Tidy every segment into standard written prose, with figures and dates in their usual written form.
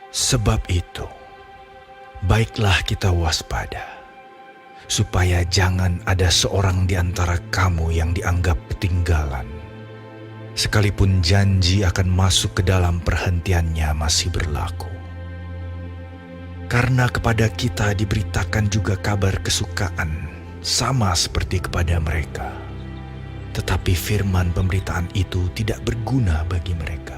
Sebab itu, baiklah kita waspada, supaya jangan ada seorang di antara kamu yang dianggap ketinggalan, sekalipun janji akan masuk ke dalam perhentiannya masih berlaku. Karena kepada kita diberitakan juga kabar kesukaan, sama seperti kepada mereka. Tetapi firman pemberitaan itu tidak berguna bagi mereka,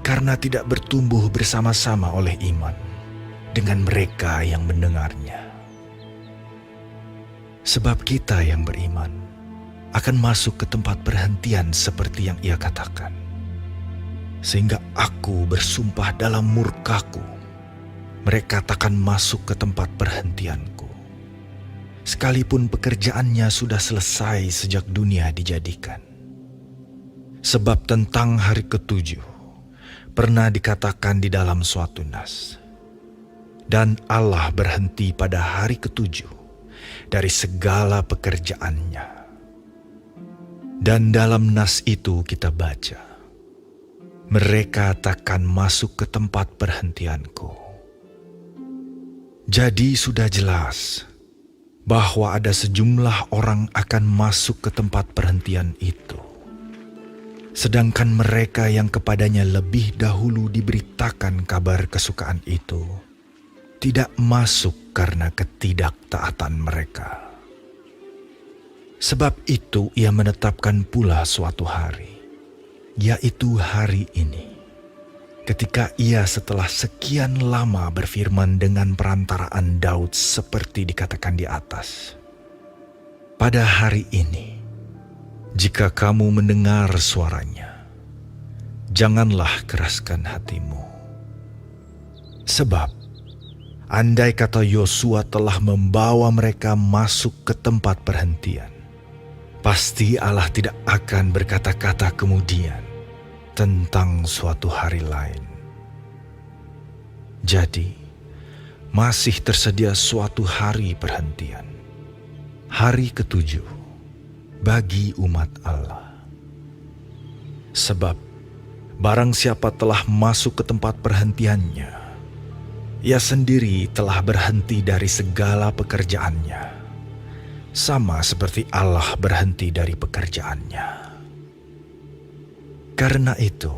karena tidak bertumbuh bersama-sama oleh iman dengan mereka yang mendengarnya. Sebab kita yang beriman akan masuk ke tempat perhentian seperti yang ia katakan. Sehingga aku bersumpah dalam murkaku, mereka takkan masuk ke tempat perhentianku, sekalipun pekerjaannya sudah selesai sejak dunia dijadikan. Sebab tentang hari ketujuh pernah dikatakan di dalam suatu nas, dan Allah berhenti pada hari ketujuh dari segala pekerjaannya. Dan dalam nas itu kita baca, mereka takkan masuk ke tempat perhentianku. Jadi sudah jelas bahwa ada sejumlah orang akan masuk ke tempat perhentian itu, sedangkan mereka yang kepadanya lebih dahulu diberitakan kabar kesukaan itu tidak masuk karena ketidaktaatan mereka. Sebab itu ia menetapkan pula suatu hari, yaitu hari ini, ketika ia setelah sekian lama berfirman dengan perantaraan Daud seperti dikatakan di atas. Pada hari ini, jika kamu mendengar suaranya, janganlah keraskan hatimu. Sebab andai kata Yosua telah membawa mereka masuk ke tempat perhentian, pasti Allah tidak akan berkata-kata kemudian tentang suatu hari lain. Jadi, masih tersedia suatu hari perhentian, hari ketujuh bagi umat Allah. Sebab, barang siapa telah masuk ke tempat perhentiannya, ia sendiri telah berhenti dari segala pekerjaannya, sama seperti Allah berhenti dari pekerjaannya. Karena itu,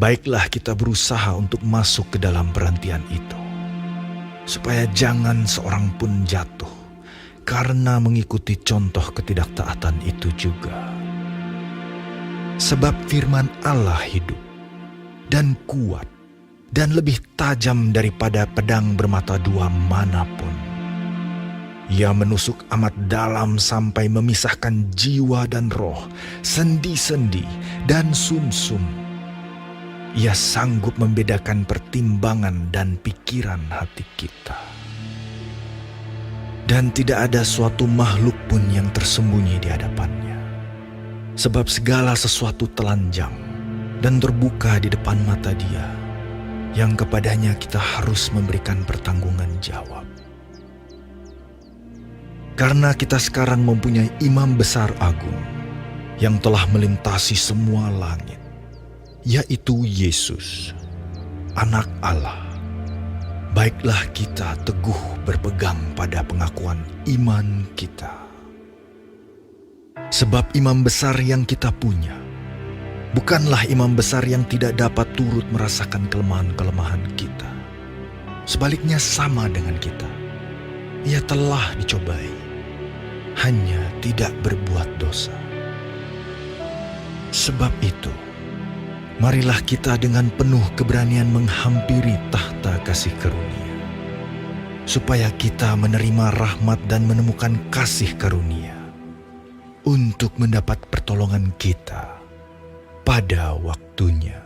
baiklah kita berusaha untuk masuk ke dalam perhentian itu, supaya jangan seorang pun jatuh karena mengikuti contoh ketidaktaatan itu juga. Sebab firman Allah hidup dan kuat dan lebih tajam daripada pedang bermata dua manapun. Ia menusuk amat dalam sampai memisahkan jiwa dan roh, sendi-sendi dan sumsum. Ia sanggup membedakan pertimbangan dan pikiran hati kita. Dan tidak ada suatu makhluk pun yang tersembunyi di hadapannya. Sebab segala sesuatu telanjang dan terbuka di depan mata Dia, yang kepadanya kita harus memberikan pertanggungan jawab. Karena kita sekarang mempunyai imam besar agung yang telah melintasi semua langit, yaitu Yesus, Anak Allah. Baiklah kita teguh berpegang pada pengakuan iman kita. Sebab imam besar yang kita punya bukanlah imam besar yang tidak dapat turut merasakan kelemahan-kelemahan kita. Sebaliknya sama dengan kita. Ia telah dicobai, hanya tidak berbuat dosa. Sebab itu, marilah kita dengan penuh keberanian menghampiri tahta kasih karunia, supaya kita menerima rahmat dan menemukan kasih karunia untuk mendapat pertolongan kita pada waktunya.